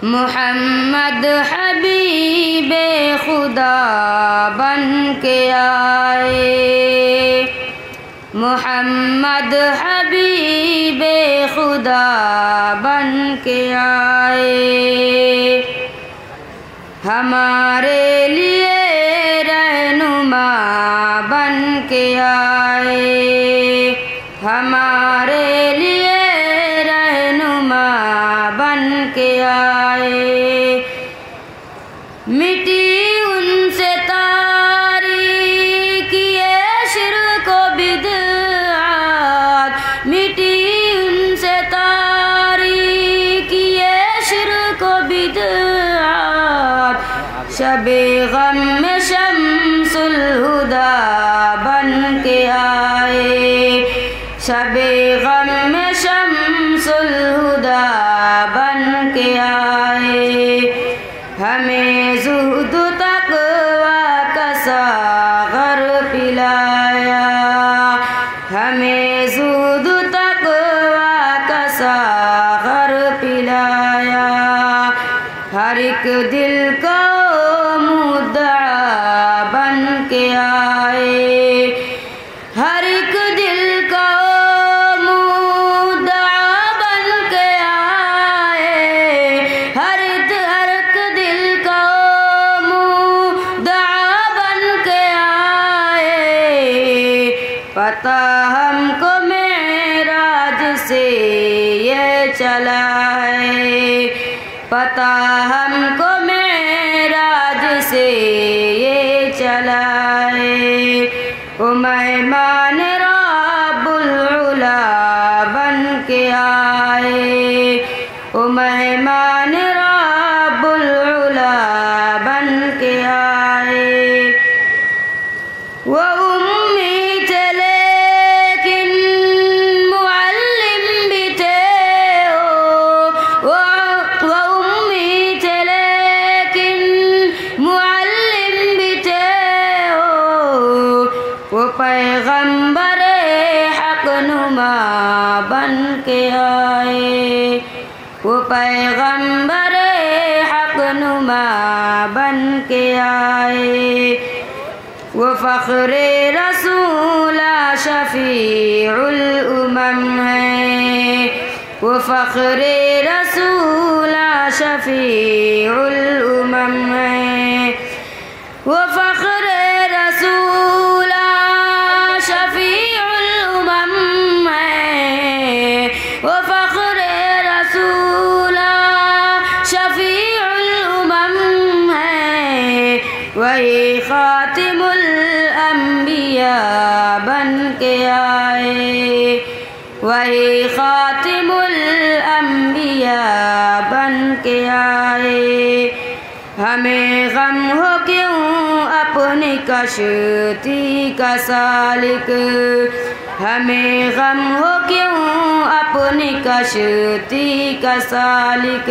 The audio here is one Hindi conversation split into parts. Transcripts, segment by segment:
मोहम्मद हबीब खुदा बन के आए, मोहम्मद हबीब खुदा बन के आए। हमारे लिए रहनुमा बन के आए, हमारे लिए रहनुमा बन के आए। मिटी उनसे तारीकी ये शिर्क व बिदअत, मिटी उनसे तारीकी ये शिर्क व बिदअत। शबे गम में शम्सुल हुदा बन के आए, शबे गम में शम्सुल हुदा बन के आए। हमें ज़ुहद तक़वा का सागर पिलाया, हमें ज़ुहद तक़वा का सागर पिलाया। हर एक दिल को मुद्दा बन के आए, हर एक दिल को मुद्दा बन के आए। हर एक दिल को मुद्दा बन के आए। पता हमको मेराज से ये चला है, पता हमको मेराज से ये चला है। ओ मेहमान रब्बुल उला बन के आए, ओ मेहमान रब्बुल उला बन के आए। वो उम्मी थे लेकिन मुअल्लिम भी थे, वो उम्मी थे लेकिन मुअल्लिम भी थे। वो पैगंबरे हक नुमा बन के आए, वो पैगंबरे हक नुमा बन के आए। वो फ़ख्रे रसूला शफ़ीउल उमम है, वो फ़ख्रे रसूला शफ़ीउल उमम है। वो फ़ख्रे रसूला शफ़ीउल उमम है, वो फ़ख्रे रसूला शफ़ीउल उमम है। वही ख़ातिमुल अंबिया बन के आए, वही ख़ातिमुल अंबिया बन के आए। हमें गम हो क्यों अपनी कश्ती का सालिक, हमें गम हो क्यों अपनी कश्ती का सालिक।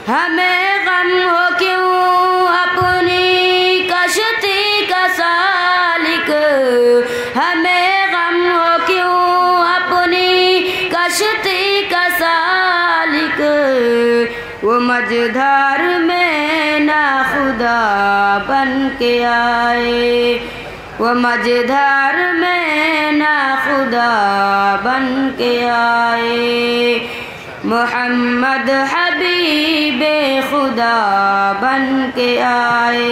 हमें गम हो क्यों अपनी कश्ती का सालिक, हमें गम हो क्यों अपनी कश्ती का सालिक। वो मझधार में ना खुदा बन के आए, वो मझधार में ना खुदा बन के आए। मोहम्मद हबीब खुदा बन के आए।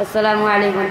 अस्सलामु अलैकुम।